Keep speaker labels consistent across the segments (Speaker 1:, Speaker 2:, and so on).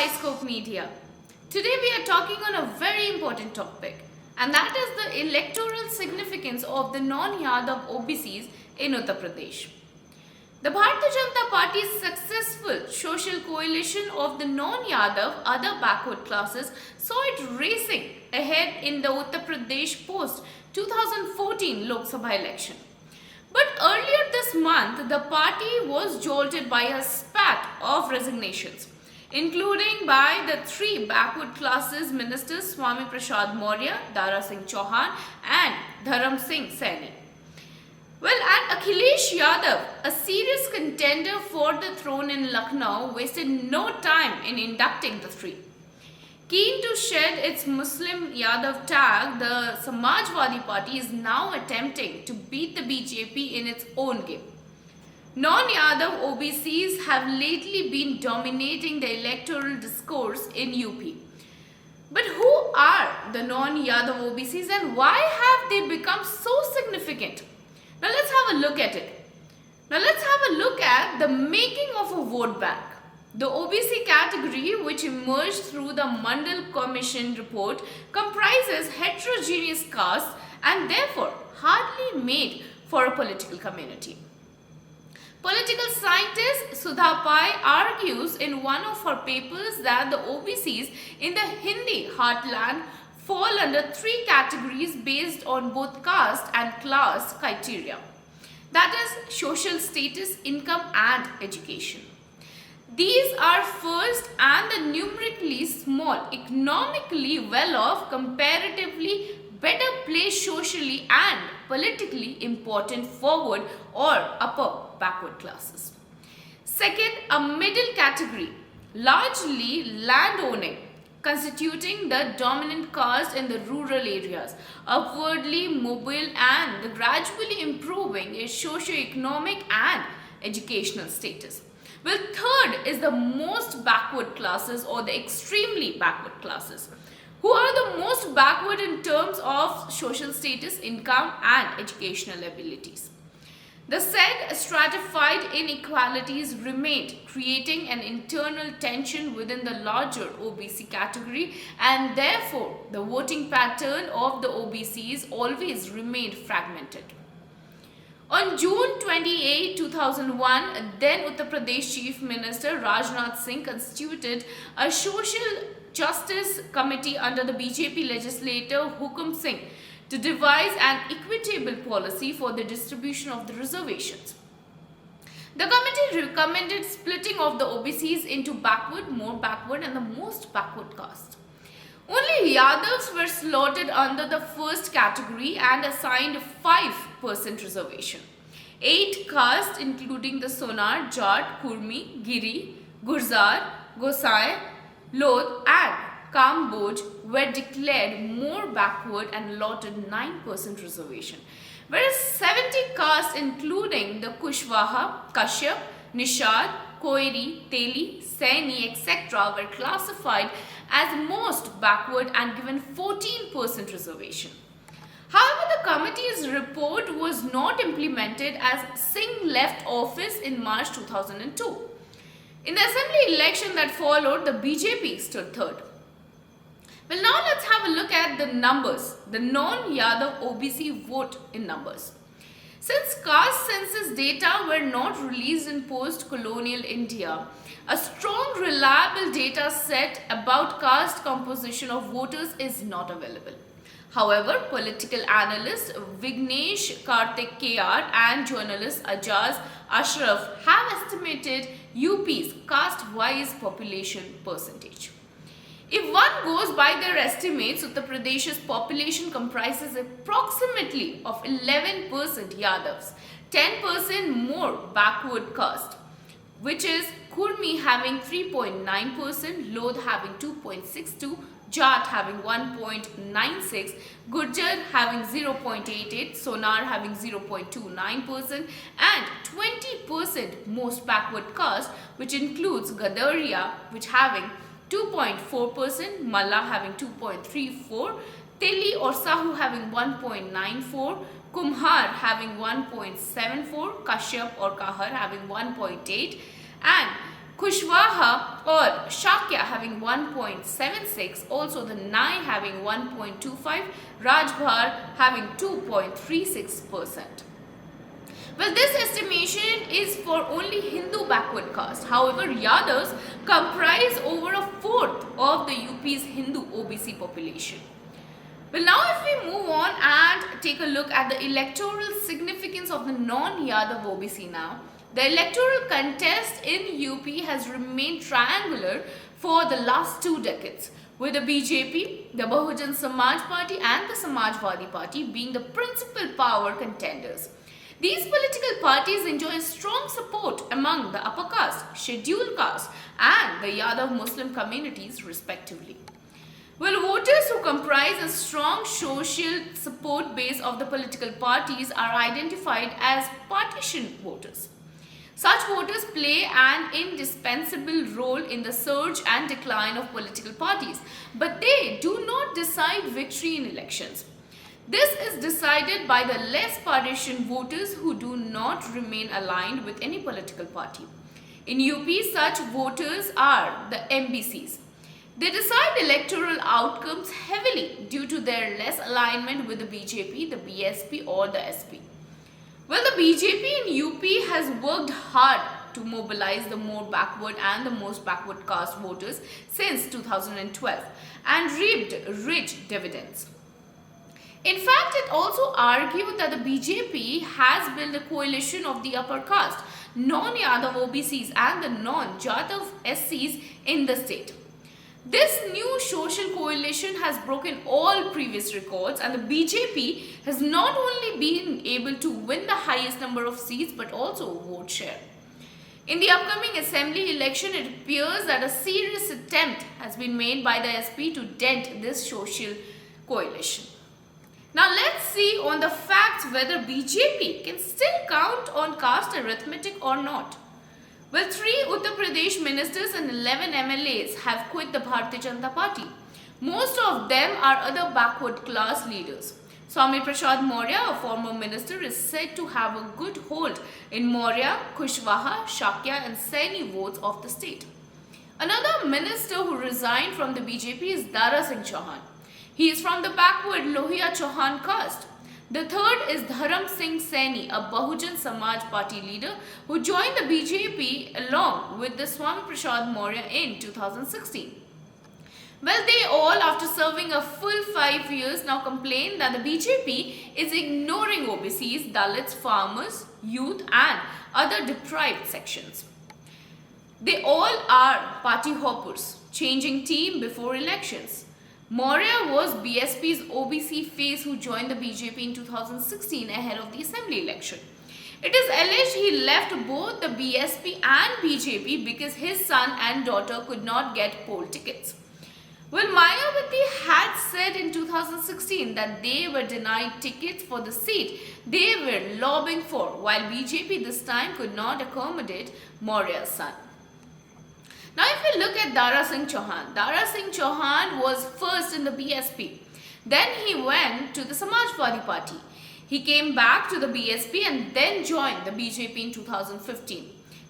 Speaker 1: Scope Media. Today we are talking on a very important topic, and that is the electoral significance of the non-Yadav OBCs in Uttar Pradesh. The Bharatiya Janata Party's successful social coalition of the non-Yadav other backward classes saw it racing ahead in the Uttar Pradesh post 2014 Lok Sabha election. But earlier this month, the party was jolted by a spat of resignations, including by the three backward classes ministers Swami Prasad Maurya, Dara Singh Chauhan and Dharam Singh Saini. Well, and Akhilesh Yadav, a serious contender for the throne in Lucknow, wasted no time in inducting the three. Keen to shed its Muslim Yadav tag, the Samajwadi Party is now attempting to beat the BJP in its own game. Non-Yadav OBCs have lately been dominating the electoral discourse in UP. But who are the non-Yadav OBCs and why have they become so significant? Now let's have a look at it. Now let's have a look at the making of a vote bank. The OBC category, which emerged through the Mandal Commission report, comprises heterogeneous castes and therefore hardly made for a political community. Political scientist Sudha Pai argues in one of her papers that the OBCs in the Hindi heartland fall under three categories based on both caste and class criteria. That is social status, income and education. These are first and the numerically small, economically well-off, comparatively better placed socially and politically important forward or upper backward classes. Second, a middle category, largely land-owning, constituting the dominant caste in the rural areas, upwardly mobile and gradually improving its socio-economic and educational status. Well, third is the most backward classes or the extremely backward classes, who are the most backward in terms of social status, income and educational abilities. The said stratified inequalities remained, creating an internal tension within the larger OBC category, and therefore the voting pattern of the OBCs always remained fragmented. On June 28, 2001, then Uttar Pradesh Chief Minister Rajnath Singh constituted a social justice committee under the BJP legislator Hukum Singh to devise an equitable policy for the distribution of the reservations. The committee recommended splitting of the OBCs into backward, more backward and the most backward caste. Only Yadavs were slotted under the first category and assigned 5% reservation. 8 castes including the Sonar, Jat, Kurmi, Giri, Gurzar, Gosai, Lodh and Kamboj were declared more backward and allotted 9% reservation, whereas 70 castes including the Kushwaha, Kashyap, Nishad, Koiri, Teli, Saini, etc. were classified as most backward and given 14% reservation. However, the committee's report was not implemented as Singh left office in March 2002. In the assembly election that followed, the BJP stood third. Well, now let's have a look at the numbers, the non-Yadav OBC vote in numbers. Since caste census data were not released in post-colonial India, a strong, reliable data set about caste composition of voters is not available. However, political analyst Vignesh Karthik KR and journalist Ajaz Ashraf have estimated UP's caste-wise population percentage. If one goes by their estimates, Uttar Pradesh's population comprises approximately of 11% Yadavs, 10% more backward caste, which is Kurmi having 3.9%, Lodh having 2.62%, Jat having 1.96%, Gurjar having 0.88%, Sonar having 0.29% and 20% most backward caste, which includes Gadaria, which having 2.4%, Malla having 2.34%, Teli or Sahu having 1.94%, Kumhar having 1.74%, Kashyap or Kahar having 1.8%, and Kushwaha or Shakya having 1.76, also the Nai having 1.25, Rajbhar having 2.36%. Well, this estimation is for only Hindu backward caste. However, Yadavs comprise over a fourth of the UP's Hindu OBC population. Well, now if we move on and take a look at the electoral significance of the non-Yadav OBC now, the electoral contest in UP has remained triangular for the last 2 decades, with the BJP, the Bahujan Samaj Party and the Samajwadi Party being the principal power contenders. These political parties enjoy strong support among the upper caste, scheduled caste and the Yadav-Muslim communities respectively. Well, voters who comprise a strong social support base of the political parties are identified as partition voters. Such voters play an indispensable role in the surge and decline of political parties, but they do not decide victory in elections. This is decided by the less partition voters who do not remain aligned with any political party. In UP, such voters are the MBCs. They decide electoral outcomes heavily due to their less alignment with the BJP, the BSP or the SP. Well, the BJP in UP has worked hard to mobilize the more backward and the most backward caste voters since 2012 and reaped rich dividends. In fact, it also argued that the BJP has built a coalition of the upper caste, non-Yadav OBCs and the non-Yadav SCs in the state. This new social coalition has broken all previous records, and the BJP has not only been able to win the highest number of seats but also vote share. In the upcoming assembly election, it appears that a serious attempt has been made by the SP to dent this social coalition. Now let's see on the facts whether BJP can still count on caste arithmetic or not. Well, 3 Uttar Pradesh ministers and 11 MLAs have quit the Bharatiya Janata Party. Most of them are other backward class leaders. Swami Prasad Maurya, a former minister, is said to have a good hold in Maurya, Kushwaha, Shakya and Saini votes of the state. Another minister who resigned from the BJP is Dara Chauhan. He is from the backward Lohia Chauhan caste. The third is Singh Saini, a Bahujan Samaj Party leader who joined the BJP along with the Swami Prasad Maurya in 2016. Well, they all, after serving a full 5 years, now complain that the BJP is ignoring OBCs, Dalits, farmers, youth and other deprived sections. They all are party hoppers, changing team before elections. Maurya was BSP's OBC face who joined the BJP in 2016 ahead of the assembly election. It is alleged he left both the BSP and BJP because his son and daughter could not get poll tickets. Well, Mayawati had said in 2016 that they were denied tickets for the seat they were lobbying for, while BJP this time could not accommodate Maurya's son. Now, if we look at Dara Singh Chauhan was first in the BSP. Then he went to the Samajwadi Party. He came back to the BSP and then joined the BJP in 2015.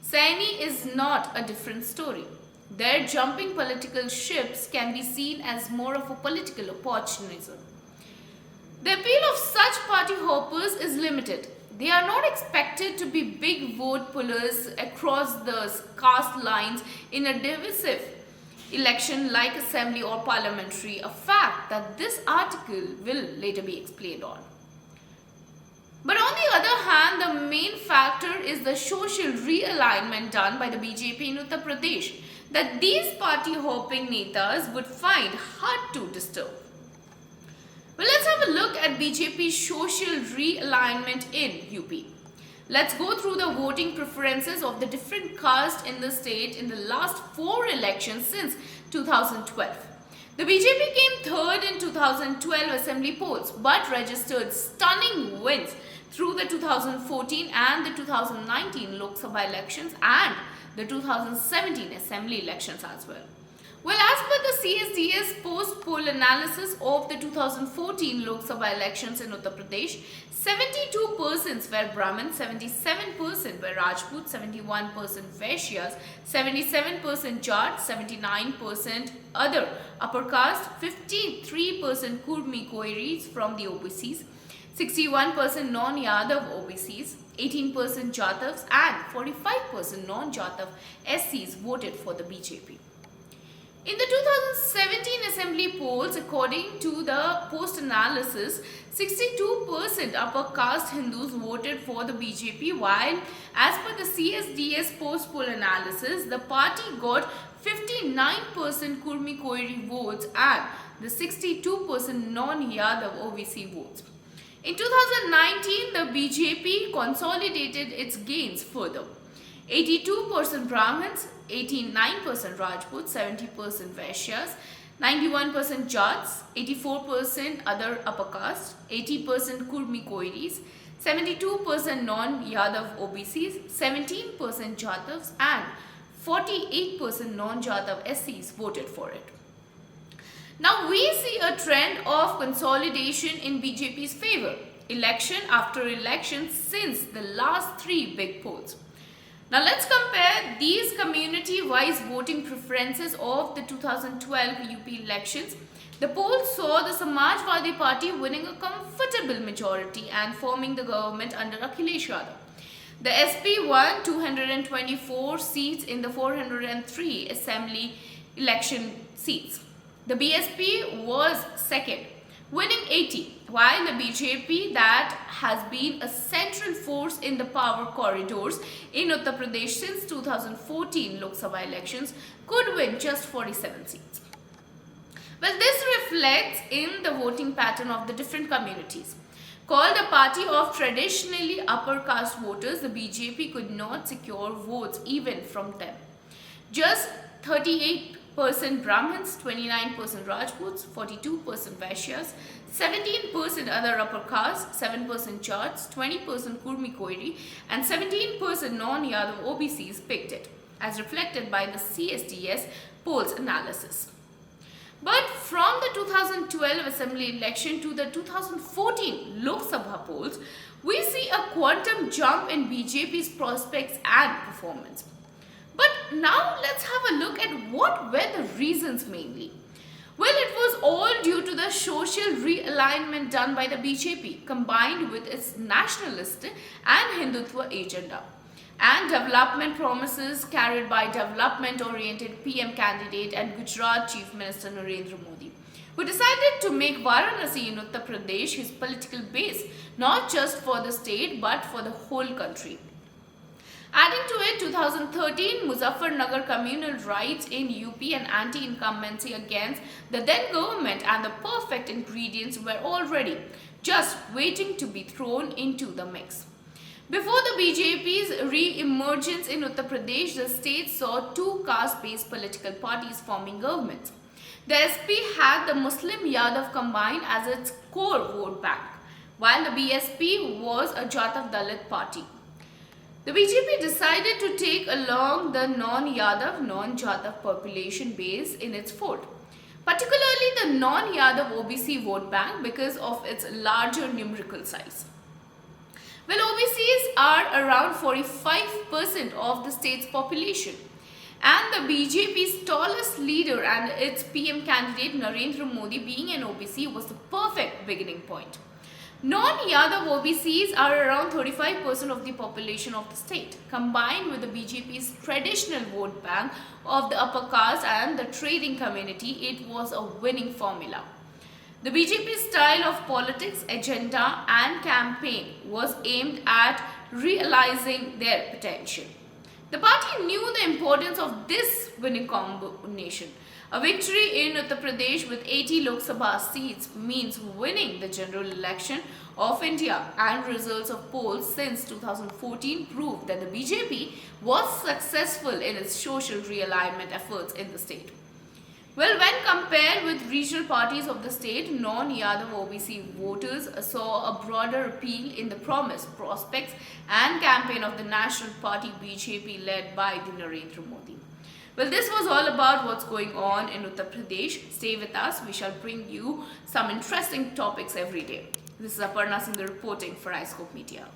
Speaker 1: Saini is not a different story. Their jumping political ships can be seen as more of a political opportunism. The appeal of such party hoppers is limited. They are not expected to be big vote pullers across the caste lines in a divisive election like assembly or parliamentary, a fact that this article will later be explained on. But on the other hand, the main factor is the social realignment done by the BJP in Uttar Pradesh that these party hopping netas would find hard to disturb. Well, let's have a look at BJP's social realignment in UP. Let's go through the voting preferences of the different castes in the state in the last 4 elections since 2012. The BJP came third in 2012 assembly polls but registered stunning wins through the 2014 and the 2019 Lok Sabha elections and the 2017 assembly elections as well. Well, as per the CSDS post-poll analysis of the 2014 Lok Sabha elections in Uttar Pradesh, 72% were Brahmins, 77% were Rajput, 71% Vaishyas, 77% Jat, 79% other upper caste, 53% Kurmi Koiris from the OBCs, 61% non-Yadav OBCs, 18% Jatavs and 45% non-Jatav SCs voted for the BJP. In the 2017 assembly polls, according to the post-analysis, 62% upper caste Hindus voted for the BJP, while as per the CSDS post-poll analysis, the party got 59% Kurmi Koiri votes and the 62% non-Yadav OBC votes. In 2019, the BJP consolidated its gains further. 82% Brahmins, 89% Rajputs, 70% Vaishyas, 91% Jats, 84% other upper caste, 80% Kurmi Koiris, 72% non-Yadav OBCs, 17% Jatavs and 48% non-Jatav SCs voted for it. Now we see a trend of consolidation in BJP's favor, election after election since the last three big polls. Now let's compare these community-wise voting preferences of the 2012 UP elections. The polls saw the Samajwadi Party winning a comfortable majority and forming the government under Akhilesh Yadav. The SP won 224 seats in the 403 assembly election seats. The BSP was second, winning 80, while the BJP, that has been a central force in the power corridors in Uttar Pradesh since 2014 Lok Sabha elections, could win just 47 seats. Well, this reflects in the voting pattern of the different communities. Called a party of traditionally upper caste voters, the BJP could not secure votes even from them. Just 38% Brahmins, 29% Rajputs, 42% Vaishyas, 17% other upper caste, 7% Jats, 20% Kurmi Koiri and 17% non-Yadav OBCs picked it, as reflected by the CSDS polls analysis. But from the 2012 assembly election to the 2014 Lok Sabha polls, we see a quantum jump in BJP's prospects and performance. But now let's have a look at what were the reasons mainly. Well, it was all due to the social realignment done by the BJP, combined with its nationalist and Hindutva agenda, and development promises carried by development-oriented PM candidate and Gujarat Chief Minister Narendra Modi, who decided to make Varanasi in Uttar Pradesh his political base, not just for the state but for the whole country. Adding to it, 2013 Muzaffarnagar communal riots in UP and anti-incumbency against the then government, and the perfect ingredients were already just waiting to be thrown into the mix. Before the BJP's re-emergence in Uttar Pradesh, the state saw two caste-based political parties forming governments. The SP had the Muslim Yadav combined as its core vote bank, while the BSP was a Jatav Dalit party. The BJP decided to take along the non-Yadav, non-Jatav population base in its fold, particularly the non-Yadav OBC vote bank because of its larger numerical size. Well, OBCs are around 45% of the state's population, and the BJP's tallest leader and its PM candidate Narendra Modi being an OBC was the perfect beginning point. Non-Yadav OBCs are around 35% of the population of the state. Combined with the BJP's traditional vote bank of the upper caste and the trading community, it was a winning formula. The BJP's style of politics, agenda and campaign was aimed at realizing their potential. The party knew the importance of this winning combination. A victory in Uttar Pradesh with 80 Lok Sabha seats means winning the general election of India, and results of polls since 2014 proved that the BJP was successful in its social realignment efforts in the state. Well, when compared with regional parties of the state, non-Yadav OBC voters saw a broader appeal in the promise, prospects and campaign of the national party BJP led by the Narendra Modi. Well, this was all about what's going on in Uttar Pradesh. Stay with us. We shall bring you some interesting topics every day. This is Aparna Singh reporting for iScope Media.